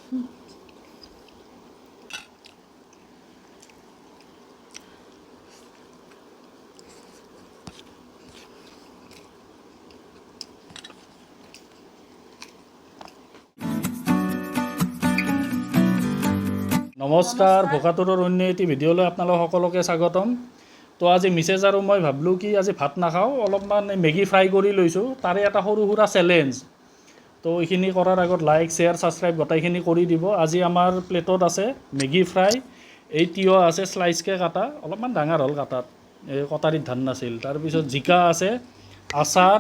নমস্কাৰ, ভোকাতুৰৰ অন্য এটি ভিডিঅ'লৈ আপোনালোক সকলোকে স্বাগতম। তো আজি মিছেছ আৰু মই ভাবিলোঁ কি আজি ভাত নাখাওঁ, অলপমান মেগী ফ্ৰাই কৰি লৈছোঁ, তাৰে এটা সৰু সুৰা চেলেঞ্জ। তো এইখিনি কৰাৰ আগত লাইক শ্বেয়াৰ ছাবস্ক্ৰাইব গোটেইখিনি কৰি দিব। আজি আমাৰ প্লেটত আছে মেগী ফ্ৰাই, এই তিয়ঁহ আছে শ্লাইচকৈ কাটা, অলপমান ডাঙৰ হ'ল কাটাত, এই কটাৰীত ধান নাছিল। তাৰপিছত জিকা আছে, আচাৰ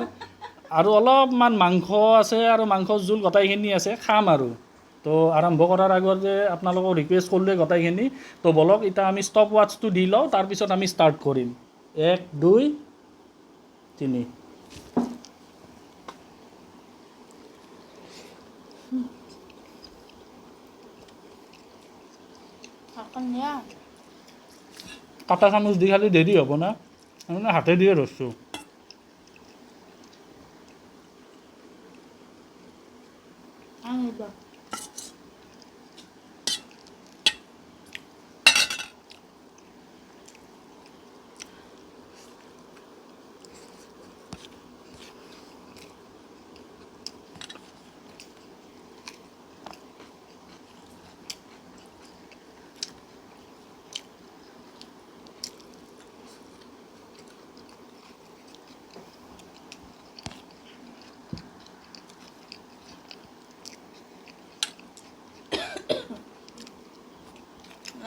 আৰু অলপমান মাংস আছে আৰু মাংসৰ জোল গোটেইখিনি আছে, খাম আৰু। তো আৰম্ভ কৰাৰ আগতে আপোনালোকক ৰিকুৱেষ্ট কৰিলে গোটেইখিনি। তো বলক এতিয়া আমি ষ্টপ ৱাটচটো দি লওঁ, তাৰপিছত আমি ষ্টাৰ্ট কৰিম। 1 2 3। কাটা চামুচ দি খালি দেৰি হ'ব না, মানে হাতে দিয়ে ধৰছোঁ।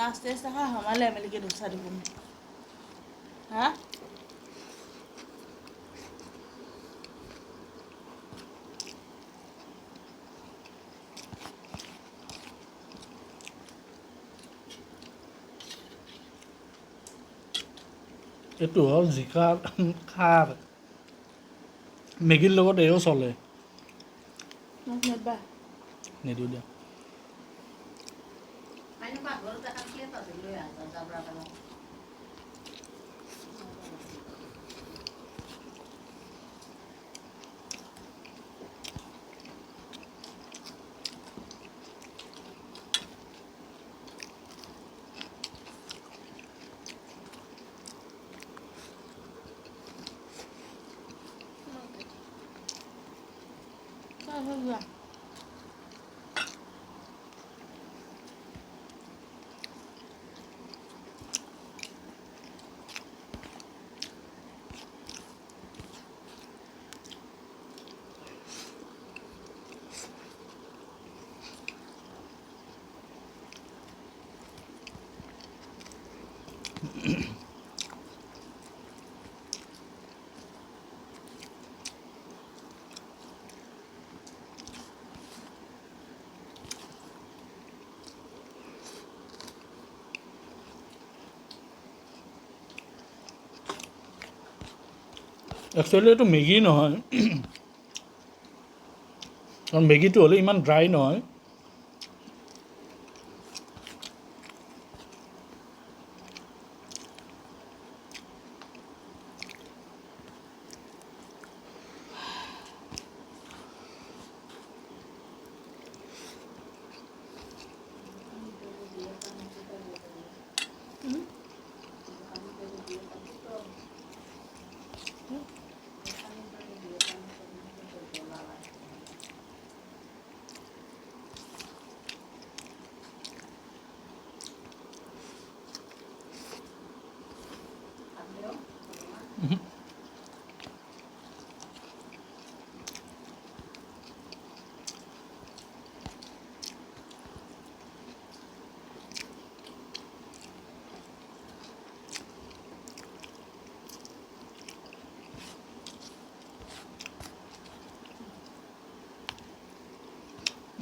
Last test ha hamale milke dosa dibun ha এইটো হ'ল জিকাৰ খাৰ, মেগীৰ লগত এও চলে। neba নিদিওঁ দিয়া। একচুৱেলি এইটো মেগী নহয়, কাৰণ মেগীটো হ'লে ইমান ড্ৰাই নহয়।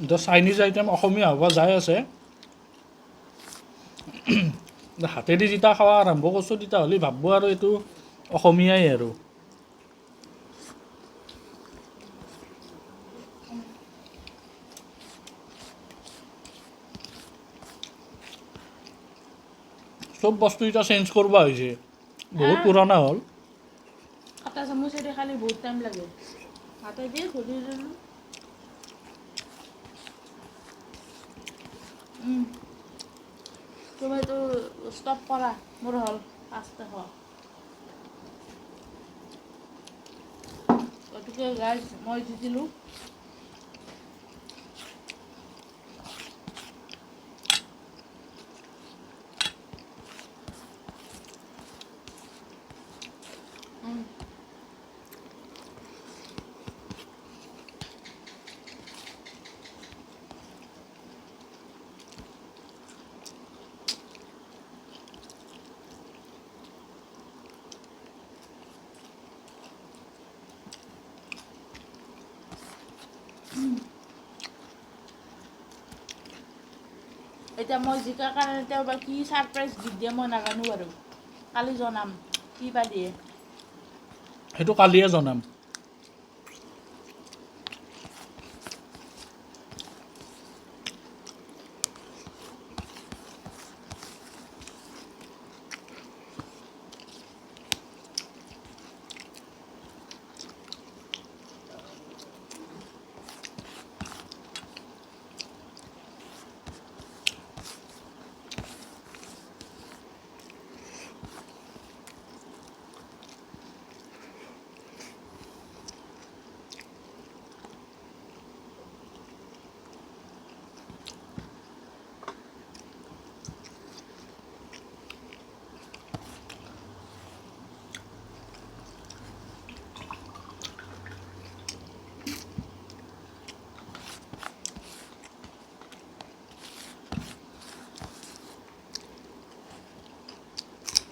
এতিয়া চাইনিজ আইটেম অসমীয়া হ'ব যাই আছে, হাতেদি যেতিয়া খাৱা আৰম্ভ কৰিছোঁ তেতিয়াহ'লে ভাবব আৰু এইটো অসমীয়াই আৰু। চব বস্তু এতিয়া চেঞ্জ কৰিব হৈছে, বহুত পুৰণা হ'ল। kata samusere khali bahut time lage hate diye kholi dilu তুমি এইটো ষ্টপ কৰা মোৰ হ'ল 500 গতিকে গাইজ মই দিছিলোঁ এতিয়া মই জিকাৰ কাৰণে তেওঁ বা কি ছাৰপ্ৰাইজ গিফ্ট দিয়ে মই নাজানো বাৰু কালি জনাম কি বা দিয়ে সেইটো কালিয়ে জনাম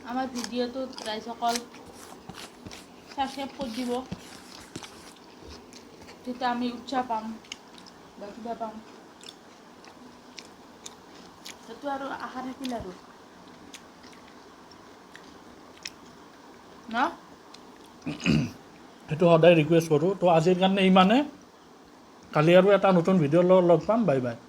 আমাৰ ভিডিঅ'টোত ৰাইজসকল ছাবস্ক্ৰাইব কৰি দিব তেতিয়া আমি উৎসাহ পাম বা কিবা পাম সেইটো আৰু আশা থাকিল আৰু ন সেইটো সদায় ৰিকুৱেষ্ট কৰোঁ তো আজিৰ কাৰণে ইমানে কালি আৰু এটা নতুন ভিডিঅ' লগ পাম বাই বাই